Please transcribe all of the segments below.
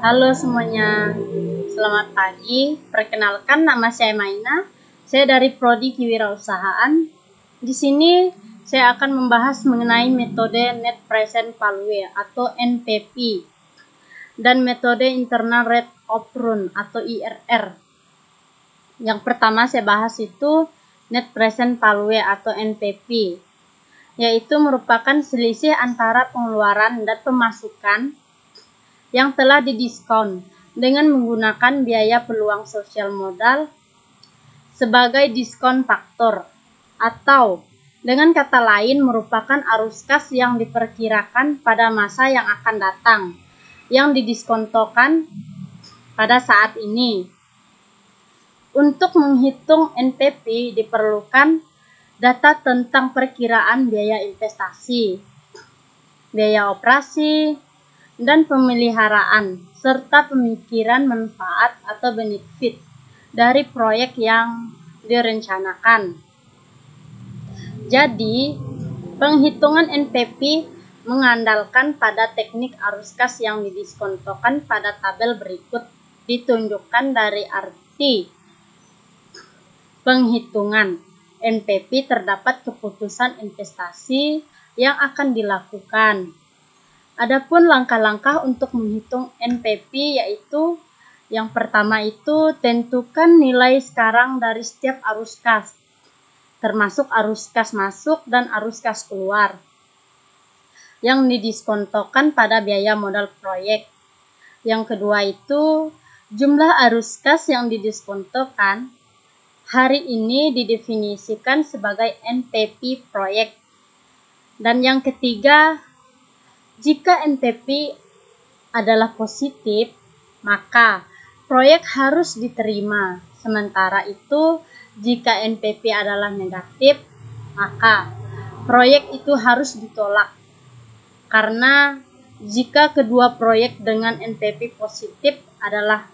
Halo semuanya, selamat pagi. Perkenalkan, nama saya Maina. Saya dari Prodi Kewirausahaan. Di sini saya akan membahas mengenai metode Net Present Value atau NPV dan metode Internal Rate of Return atau IRR. Yang pertama saya bahas itu Net Present Value atau NPV, yaitu merupakan selisih antara pengeluaran dan pemasukan yang telah didiskon dengan menggunakan biaya peluang sosial modal sebagai diskon faktor, atau dengan kata lain merupakan arus kas yang diperkirakan pada masa yang akan datang yang didiskontokan pada saat ini. Untuk menghitung NPV diperlukan data tentang perkiraan biaya investasi, biaya operasi, dan pemeliharaan, serta pemikiran manfaat atau benefit dari proyek yang direncanakan. Jadi, penghitungan NPV mengandalkan pada teknik arus kas yang didiskontokan pada tabel berikut ditunjukkan dari arti penghitungan NPV terdapat keputusan investasi yang akan dilakukan. Adapun langkah-langkah untuk menghitung NPV yaitu yang pertama itu tentukan nilai sekarang dari setiap arus kas, termasuk arus kas masuk dan arus kas keluar yang didiskontokan pada biaya modal proyek. Yang kedua itu jumlah arus kas yang didiskontokan hari ini didefinisikan sebagai NPV proyek. Dan yang ketiga, jika NPV adalah positif, maka proyek harus diterima. Sementara itu, jika NPV adalah negatif, maka proyek itu harus ditolak. Karena jika kedua proyek dengan NPV positif adalah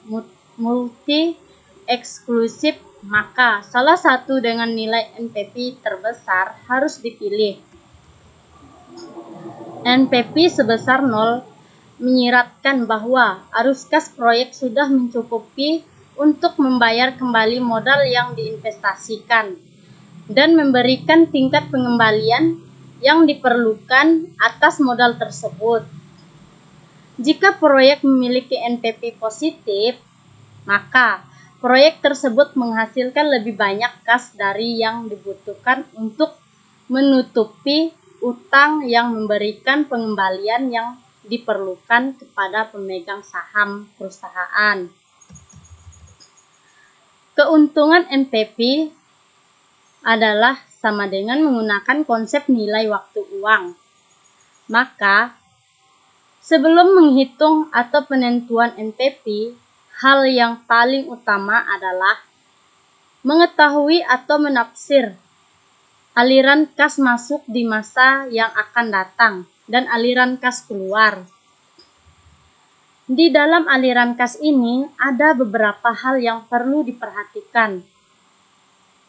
multi eksklusif, maka salah satu dengan nilai NPV terbesar harus dipilih. NPV sebesar 0 menyiratkan bahwa arus kas proyek sudah mencukupi untuk membayar kembali modal yang diinvestasikan dan memberikan tingkat pengembalian yang diperlukan atas modal tersebut. Jika proyek memiliki NPV positif, maka proyek tersebut menghasilkan lebih banyak kas dari yang dibutuhkan untuk menutupi utang yang memberikan pengembalian yang diperlukan kepada pemegang saham perusahaan. Keuntungan NPV adalah sama dengan menggunakan konsep nilai waktu uang. Maka, sebelum menghitung atau penentuan NPV, hal yang paling utama adalah mengetahui atau menafsir aliran kas masuk di masa yang akan datang dan aliran kas keluar. Di dalam aliran kas ini ada beberapa hal yang perlu diperhatikan.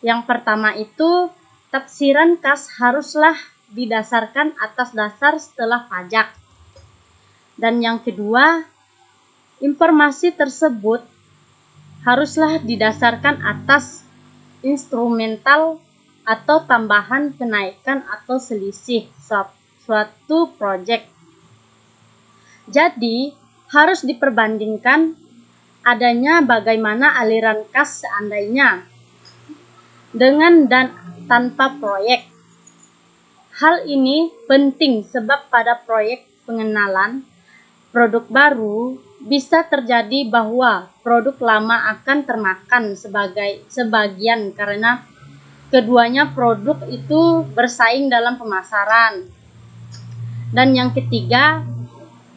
Yang pertama itu, tafsiran kas haruslah didasarkan atas dasar setelah pajak. Dan yang kedua, informasi tersebut haruslah didasarkan atas instrumental atau tambahan kenaikan atau selisih suatu proyek. Jadi, harus diperbandingkan adanya bagaimana aliran kas seandainya dengan dan tanpa proyek. Hal ini penting sebab pada proyek pengenalan produk baru bisa terjadi bahwa produk lama akan termakan sebagian karena keduanya produk itu bersaing dalam pemasaran. Dan yang ketiga,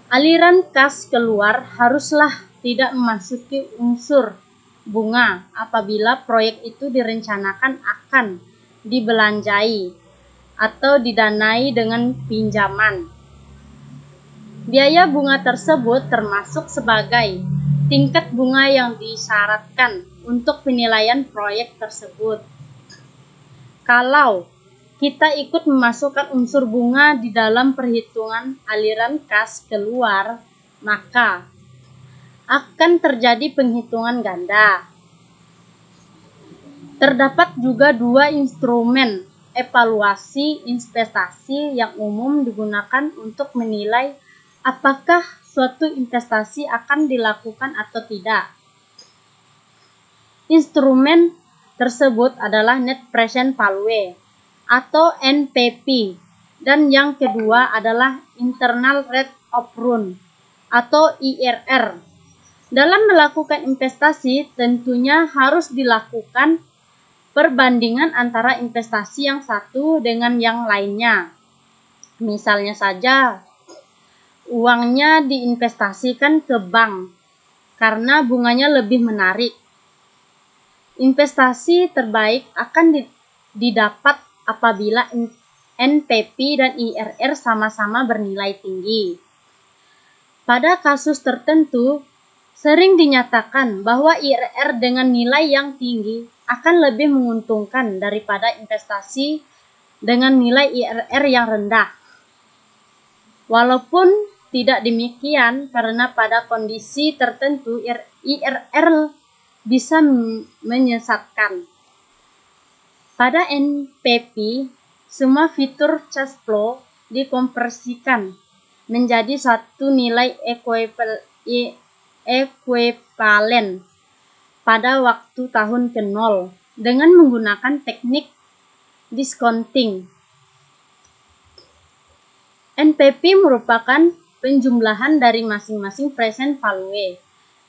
aliran kas keluar haruslah tidak memasuki unsur bunga apabila proyek itu direncanakan akan dibelanjai atau didanai dengan pinjaman. Biaya bunga tersebut termasuk sebagai tingkat bunga yang disyaratkan untuk penilaian proyek tersebut. Kalau kita ikut memasukkan unsur bunga di dalam perhitungan aliran kas keluar, maka akan terjadi penghitungan ganda. Terdapat juga dua instrumen evaluasi investasi yang umum digunakan untuk menilai apakah suatu investasi akan dilakukan atau tidak. Instrumen tersebut adalah Net Present Value atau NPV, dan yang kedua adalah Internal Rate of Return atau IRR. Dalam melakukan investasi tentunya harus dilakukan perbandingan antara investasi yang satu dengan yang lainnya. Misalnya saja, uangnya diinvestasikan ke bank karena bunganya lebih menarik. Investasi terbaik akan didapat apabila NPV dan IRR sama-sama bernilai tinggi. Pada kasus tertentu, sering dinyatakan bahwa IRR dengan nilai yang tinggi akan lebih menguntungkan daripada investasi dengan nilai IRR yang rendah. Walaupun tidak demikian, karena pada kondisi tertentu IRR bisa menyesatkan. Pada NPV, semua fitur cash flow dikonversikan menjadi satu nilai ekuivalen pada waktu tahun ke-0 dengan menggunakan teknik discounting. NPV merupakan penjumlahan dari masing-masing present value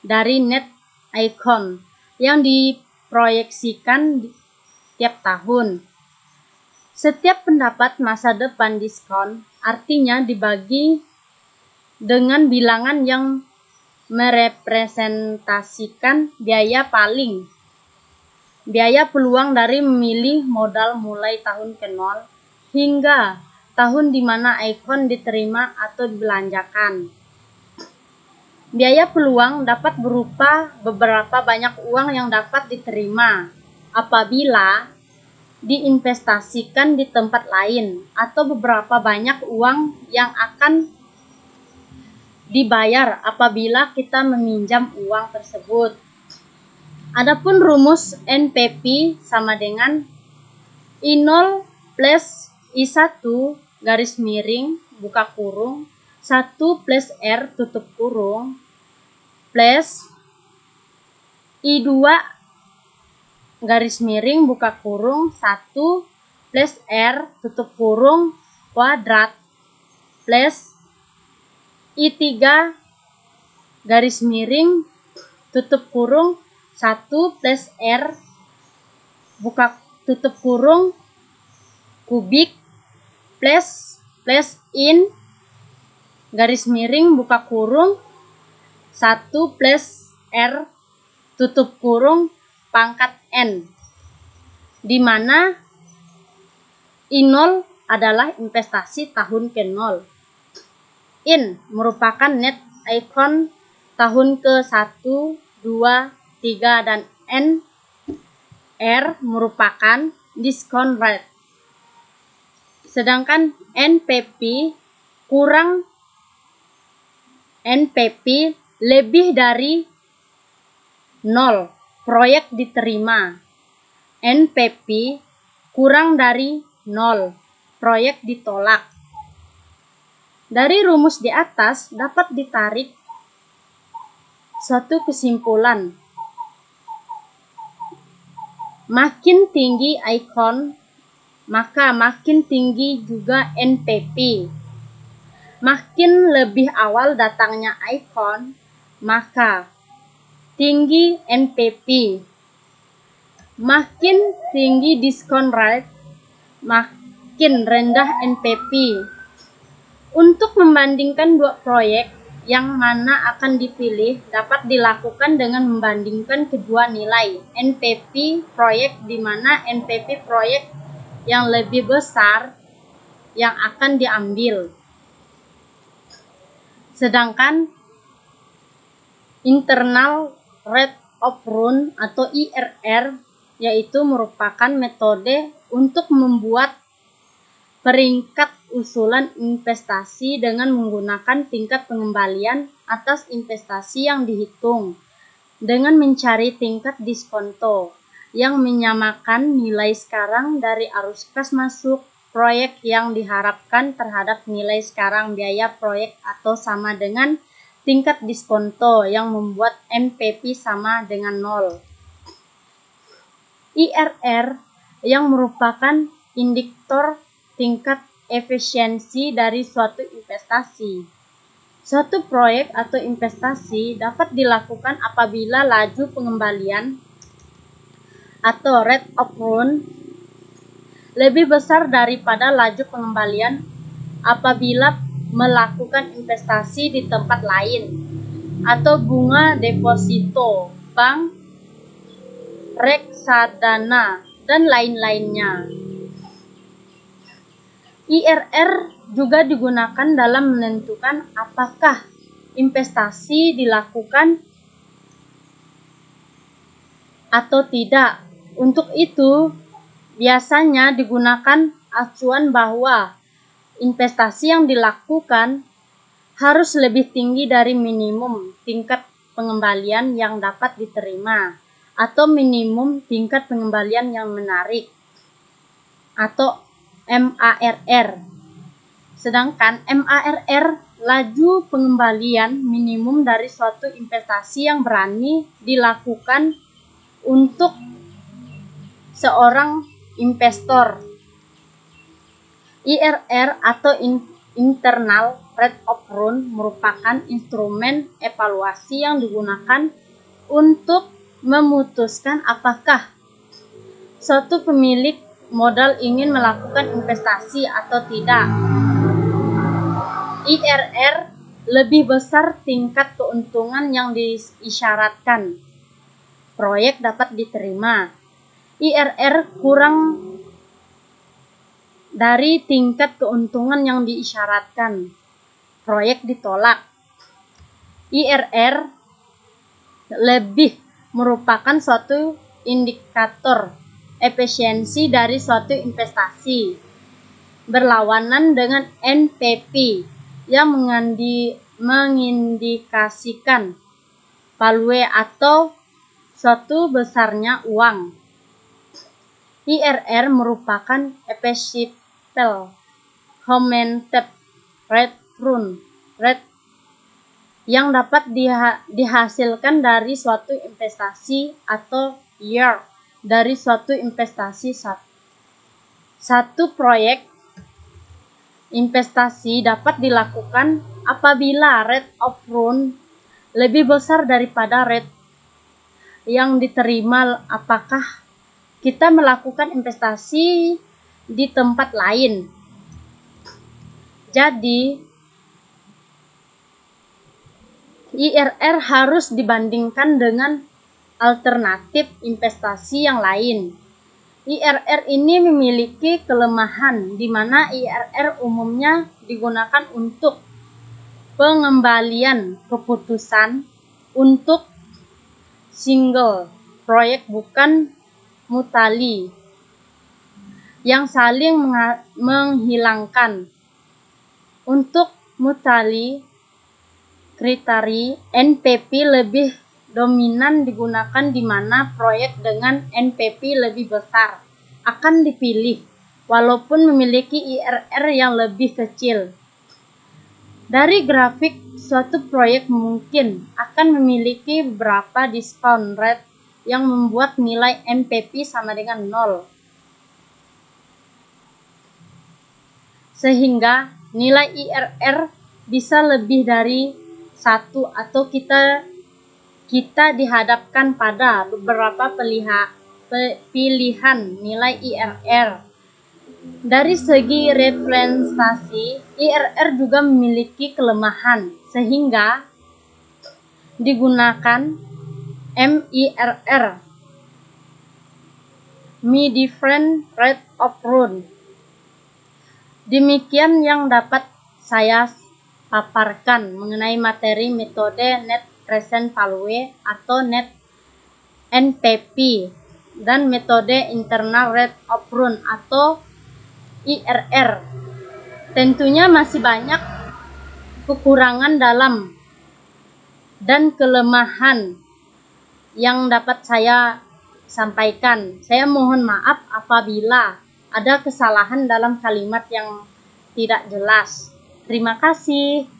dari net income yang diproyeksikan tiap tahun. Setiap pendapat masa depan diskon artinya dibagi dengan bilangan yang merepresentasikan biaya peluang dari memilih modal mulai tahun ke-0 hingga tahun di mana ikon diterima atau dibelanjakan. Biaya peluang dapat berupa beberapa banyak uang yang dapat diterima apabila diinvestasikan di tempat lain, atau beberapa banyak uang yang akan dibayar apabila kita meminjam uang tersebut. Adapun rumus NPV sama dengan I0 plus I1 garis miring buka kurung 1 plus R tutup kurung plus I2 garis miring buka kurung 1 plus R tutup kurung kuadrat plus I3 garis miring tutup kurung 1 plus R buka tutup kurung kubik plus in garis miring buka kurung 1 plus R tutup kurung pangkat N, di mana I0 adalah investasi tahun ke-0. In merupakan net income tahun ke-1, 2, 3, dan N. R merupakan discount rate. Sedangkan NPV kurang NPV lebih dari 0 proyek diterima. NPV kurang dari 0 proyek ditolak. Dari rumus di atas dapat ditarik suatu kesimpulan. Makin tinggi ikon, maka makin tinggi juga NPV. Makin lebih awal datangnya ikon, maka tinggi NPV. Makin tinggi diskon rate, makin rendah NPV. Untuk membandingkan dua proyek, yang mana akan dipilih dapat dilakukan dengan membandingkan kedua nilai NPV proyek, di mana NPV proyek yang lebih besar yang akan diambil. Sedangkan internal rate of return atau IRR yaitu merupakan metode untuk membuat peringkat usulan investasi dengan menggunakan tingkat pengembalian atas investasi yang dihitung dengan mencari tingkat diskonto yang menyamakan nilai sekarang dari arus kas masuk proyek yang diharapkan terhadap nilai sekarang biaya proyek atau sama dengan tingkat diskonto yang membuat MPP sama dengan 0. IRR yang merupakan indikator tingkat efisiensi dari suatu investasi. Suatu proyek atau investasi dapat dilakukan apabila laju pengembalian atau rate of return lebih besar daripada laju pengembalian apabila melakukan investasi di tempat lain, atau bunga deposito bank, reksadana, dan lain-lainnya. IRR juga digunakan dalam menentukan apakah investasi dilakukan atau tidak. Untuk itu, biasanya digunakan acuan bahwa investasi yang dilakukan harus lebih tinggi dari minimum tingkat pengembalian yang dapat diterima atau minimum tingkat pengembalian yang menarik atau MARR. Sedangkan MARR laju pengembalian minimum dari suatu investasi yang berani dilakukan untuk seorang investor. IRR atau internal rate of return merupakan instrumen evaluasi yang digunakan untuk memutuskan apakah suatu pemilik modal ingin melakukan investasi atau tidak. IRR lebih besar tingkat keuntungan yang diisyaratkan proyek dapat diterima. IRR kurang dari tingkat keuntungan yang diisyaratkan, proyek ditolak. IRR lebih merupakan suatu indikator efisiensi dari suatu investasi, berlawanan dengan NPV yang mengindikasikan value atau suatu besarnya uang. IRR merupakan efficient augmented return rate yang dapat dihasilkan dari suatu investasi atau yield dari suatu investasi. Satu proyek investasi dapat dilakukan apabila rate of return lebih besar daripada rate yang diterima apakah kita melakukan investasi di tempat lain. Jadi, IRR harus dibandingkan dengan alternatif investasi yang lain. IRR ini memiliki kelemahan di mana IRR umumnya digunakan untuk pengembalian keputusan untuk single proyek bukan mutali yang saling menghilangkan. Untuk mutali kriteria NPV lebih dominan digunakan di mana proyek dengan NPV lebih besar akan dipilih walaupun memiliki IRR yang lebih kecil. Dari grafik, suatu proyek mungkin akan memiliki beberapa discount rate yang membuat nilai NPV sama dengan 0. Sehingga nilai IRR bisa lebih dari 1 atau kita dihadapkan pada beberapa pilihan nilai IRR. Dari segi representasi, IRR juga memiliki kelemahan sehingga digunakan MIRR, Mean Difference Rate of Return. Demikian yang dapat saya paparkan mengenai materi metode Net Present Value atau Net NPV dan metode Internal Rate of Return atau IRR. Tentunya masih banyak kekurangan dalam dan kelemahan yang dapat saya sampaikan. Saya mohon maaf apabila ada kesalahan dalam kalimat yang tidak jelas. Terima kasih.